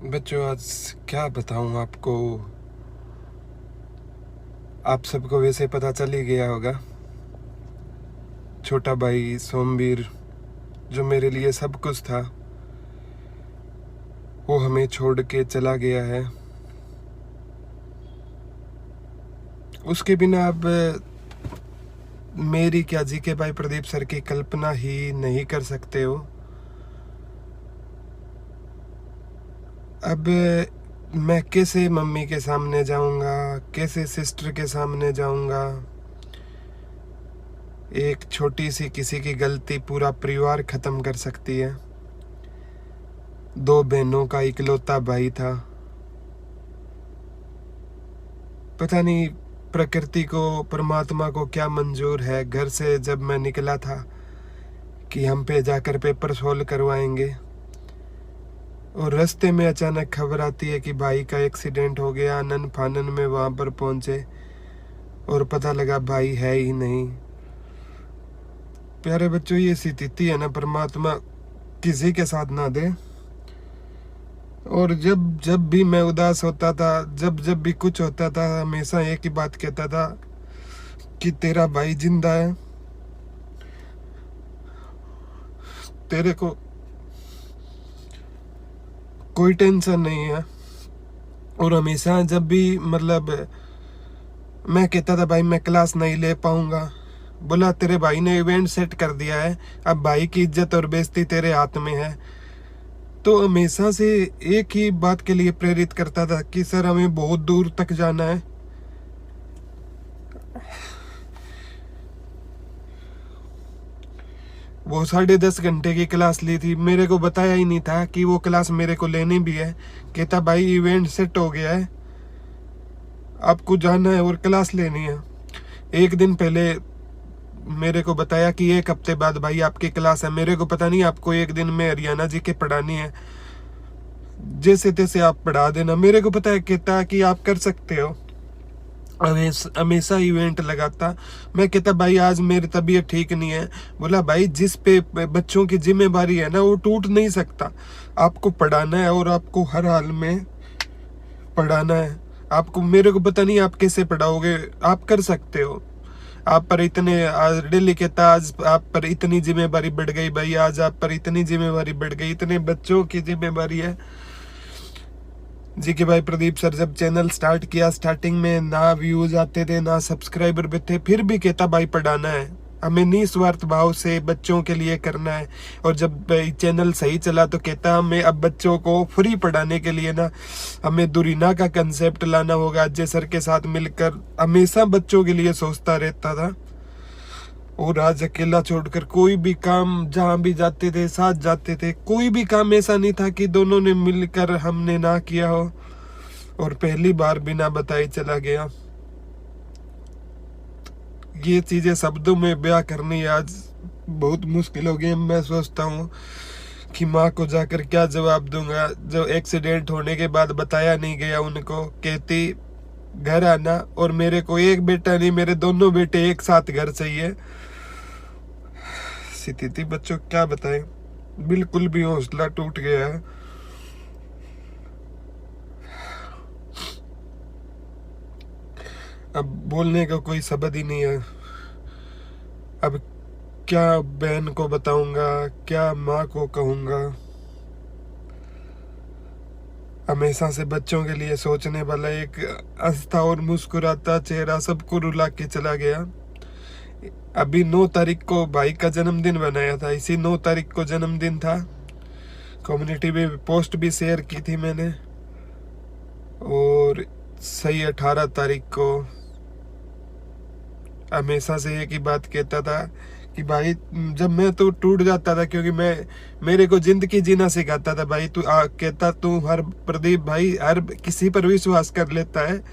बच्चों, आज क्या बताऊं आपको। आप सबको वैसे पता चल ही गया होगा। छोटा भाई सोमवीर, जो मेरे लिए सब कुछ था, वो हमें छोड़ के चला गया है। उसके बिना अब मेरी क्या जी के भाई प्रदीप सर की कल्पना ही नहीं कर सकते हो। अब मैं कैसे मम्मी के सामने जाऊंगा, कैसे सिस्टर के सामने जाऊंगा। एक छोटी सी किसी की गलती पूरा परिवार खत्म कर सकती है। 2 बहनों का इकलौता भाई था। पता नहीं प्रकृति को, परमात्मा को क्या मंजूर है। घर से जब मैं निकला था कि हम पे जाकर पेपर सोल्व करवाएंगे, और रास्ते में अचानक खबर आती है कि भाई का एक्सीडेंट हो गया। आनन फानन में वहां पर पहुंचे और पता लगा भाई है ही नहीं। प्यारे बच्चों, ये स्थिति है ना, परमात्मा किसी के साथ ना दे। और जब जब भी मैं उदास होता था, जब जब भी कुछ होता था, हमेशा एक ही बात कहता था कि तेरा भाई जिंदा है, तेरे को कोई टेंशन नहीं है। और हमेशा जब भी मैं कहता था भाई मैं क्लास नहीं ले पाऊंगा, बोला तेरे भाई ने इवेंट सेट कर दिया है, अब भाई की इज्जत और बेइज्जती तेरे हाथ में है। तो हमेशा से एक ही बात के लिए प्रेरित करता था कि सर हमें बहुत दूर तक जाना है। वो 10.5 घंटे की क्लास ली थी, मेरे को बताया ही नहीं था कि वो क्लास मेरे को लेनी भी है। कहता भाई इवेंट सेट हो गया है, आपको जाना है और क्लास लेनी है। एक दिन पहले मेरे को बताया कि 1 हफ्ते बाद भाई आपकी क्लास है। मेरे को पता नहीं आपको एक दिन में हरियाणा जी के पढ़ानी है, जैसे तैसे आप पढ़ा देना। मेरे को पता है, कहता कि आप कर सकते हो। हमेशा इवेंट लगाता। मैं कहता भाई आज मेरी तबीयत ठीक नहीं है। बोला भाई जिस पे बच्चों की जिम्मेदारी है ना, वो टूट नहीं सकता। आपको पढ़ाना है और आपको हर हाल में पढ़ाना है। आपको, मेरे को पता नहीं आप कैसे पढ़ाओगे, आप कर सकते हो। आप पर इतने, आज डेली कहता आज आप पर इतनी जिम्मेदारी बढ़ गई भाई, आज आप पर इतनी जिम्मेदारी बढ़ गई, इतने बच्चों की जिम्मेदारी है। जी के भाई प्रदीप सर जब चैनल स्टार्ट किया, स्टार्टिंग में ना व्यूज आते थे, ना सब्सक्राइबर भी थे, फिर भी कहता भाई पढ़ाना है, हमें निस्वार्थ भाव से बच्चों के लिए करना है। और जब चैनल सही चला तो कहता हमें अब बच्चों को फ्री पढ़ाने के लिए ना, हमें दुरीना का कंसेप्ट लाना होगा। अजय सर के साथ मिलकर हमेशा बच्चों के लिए सोचता रहता था। और आज अकेला छोड़कर कोई भी काम, जहां भी जाते थे साथ जाते थे, कोई भी काम ऐसा नहीं था कि दोनों ने मिलकर हमने ना किया हो। और पहली बार बिना बताए चला गया। ये चीजें शब्दों में बयां करनी आज बहुत मुश्किल हो गई। मैं सोचता हूँ कि माँ को जाकर क्या जवाब दूंगा, जो एक्सीडेंट होने के बाद बताया नहीं गया उनको। कहती घर आना, और मेरे को एक बेटा नहीं, मेरे दोनों बेटे एक साथ घर चाहिए। स्थिति बच्चों क्या बताएं, बिल्कुल भी हौसला टूट गया है। अब बोलने का कोई शब्द ही नहीं है। अब क्या बहन को बताऊंगा, क्या माँ को कहूंगा। हमेशा से बच्चों के लिए सोचने वाला एक हंसता और मुस्कुराता चेहरा सबको रुला के चला गया। अभी 9 तारीख को भाई का जन्मदिन बनाया था, इसी 9 तारीख को जन्मदिन था। कम्युनिटी में पोस्ट भी शेयर की थी मैंने। और सही 18 तारीख को हमेशा से एक ही बात कहता था कि भाई, जब मैं तो टूट जाता था, क्योंकि मेरे को जिंदगी जीना सिखाता था भाई। कहता तू हर प्रदीप भाई हर किसी पर विश्वास कर लेता है,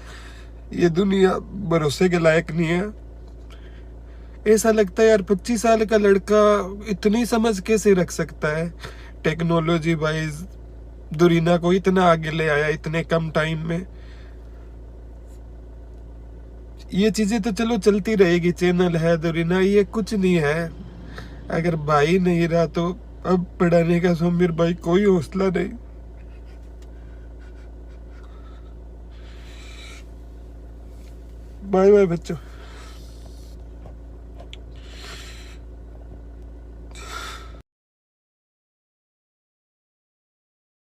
ये दुनिया भरोसे के लायक नहीं है। ऐसा लगता है यार 25 साल का लड़का इतनी समझ कैसे रख सकता है। टेक्नोलॉजी वाइज दुरीना को इतना आगे ले आया इतने कम टाइम में। ये चीजें तो चलो चलती रहेगी, चैनल है दुरीना, ये कुछ नहीं है। अगर भाई नहीं रहा तो अब पढ़ाने का सोमवीर भाई कोई हौसला नहीं। बाय बाय बच्चों।